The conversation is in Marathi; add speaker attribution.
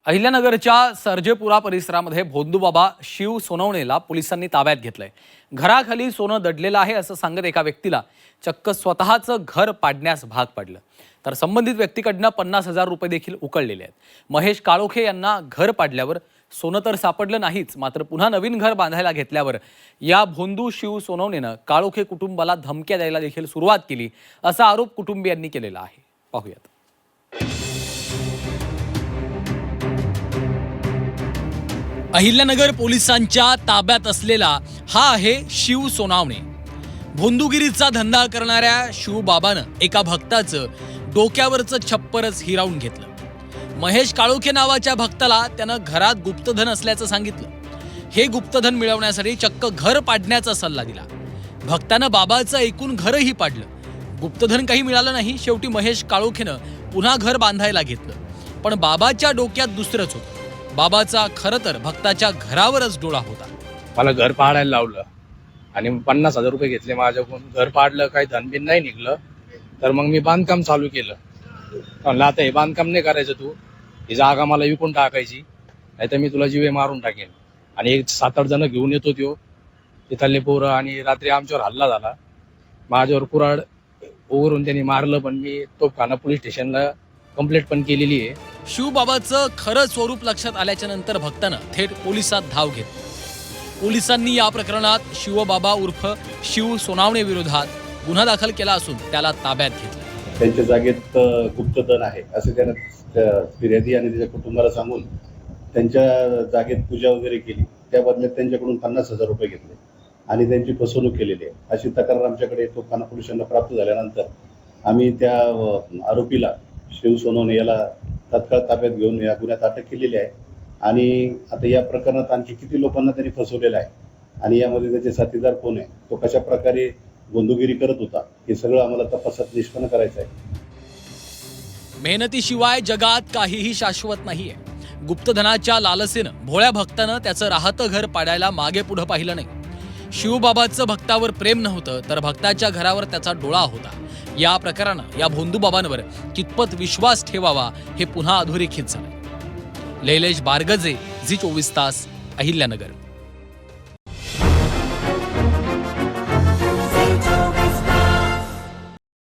Speaker 1: अहिल्यानगरच्या सर्जेपुरा परिसरामध्ये भोंदूबाबा शिव सोनवणेला पोलिसांनी ताब्यात घेतलंय। घराखाली सोनं दडलेलं आहे असं सांगत एका व्यक्तीला चक्क स्वतःचं घर पाडण्यास भाग पडलं। तर संबंधित व्यक्तीकडनं 50,000 रुपये देखील उकळलेले आहेत। महेश काळोखे यांना घर पाडल्यावर सोनं तर सापडलं नाहीच, मात्र पुन्हा नवीन घर बांधायला घेतल्यावर या भोंदू शिव सोनवणेनं काळोखे कुटुंबाला धमक्या द्यायला देखील सुरुवात केली असा आरोप कुटुंबियांनी केलेला आहे। पाहूयात। अहिल्यानगर पोलिसांच्या ताब्यात असलेला हा आहे शिव सोनावणे। भोंदूगिरीचा धंदा करणाऱ्या शिवबाबानं एका भक्ताचं डोक्यावरचं छप्परच हिरावून घेतलं। महेश काळोखे नावाच्या भक्ताला त्यानं घरात गुप्तधन असल्याचं सांगितलं। हे गुप्तधन मिळवण्यासाठी चक्क घर पाडण्याचा सल्ला दिला। भक्तानं बाबाचं एकूण घरही पाडलं। गुप्तधन काही मिळालं नाही। शेवटी महेश काळोखेनं पुन्हा घर बांधायला घेतलं, पण बाबाच्या डोक्यात दुसरंच होतं। बाबाचा खरं तर भक्ताच्या घरावरच डोळा होता।
Speaker 2: मला घर पाडायला लावलं आणि 50,000 रुपये घेतले माझ्याकडून। घर पाडलं, काही धनबिन नाही निघलं, तर मग मी बांधकाम चालू केलं। म्हणलं आता हे बांधकाम नाही करायचं, तू ही जागा मला विकून टाकायची, नाही तर मी तुला जीवे मारून टाकेन। आणि एक 7-8 जण घेऊन येतो त्यो तिथले पोरं, आणि रात्री आमच्यावर हल्ला झाला। माझ्यावर कुऱ्हाड ओवरून त्यांनी मारलं, पण मी तोफखाना पोलीस स्टेशनला कंप्लेंट पण केलेली आहे।
Speaker 1: शिवबाबाचं खरं स्वरूप लक्षात आल्याच्या नंतर भक्तानं थेट पोलिसात धाव घेतली। पोलिसांनी या प्रकरणात शिवबाबा उर्फ शिव सोनावणे विरोधात गुन्हा दाखल केला असून त्याला ताब्यात घेतलं।
Speaker 3: त्यांच्या जागेत गुप्तधन आहे असे त्यानं फिर्यादी आणि त्याच्या कुटुंबाला सांगून त्यांच्या जागेत पूजा वगैरे केली। त्या बदल्यात त्यांच्याकडून 50,000 रुपये घेतले आणि त्यांची फसवणूक केलेली आहे अशी तक्रार आमच्याकडे तोफखाना पोलिसांना प्राप्त झाल्यानंतर आम्ही त्या आरोपीला शिव सोनवणे याला तत्काळ ताब्यात घेऊन या गुन्ह्यात अटक केलेली आहे। आणि आता या प्रकरणात आणखी किती लोकांना त्यांनी फसवलेलं आहे आणि यामध्ये त्याचे साथीदार कोण आहे, तो कशा प्रकारे बंधुगिरी करत होता, हे सगळं आम्हाला तपासात निष्पन्न करायचं आहे।
Speaker 1: मेहनतीशिवाय जगात काहीही शाश्वत नाहीये। गुप्तधनाच्या लालसेनं भोळ्या भक्तानं त्याचं राहतं घर पाडायला मागे पुढे पाहिलं नाही। शिवबाबाचं भक्तावर प्रेम नव्हतं, तर भक्ताच्या घरावर त्याचा डोळा होता। या प्रकारानं या भोंदूबाबांवर कितपत विश्वास ठेवावा हे पुन्हा अधोरेखित झालं। लैलेश बारगजे, झी 24 तास, अहिल्यानगर।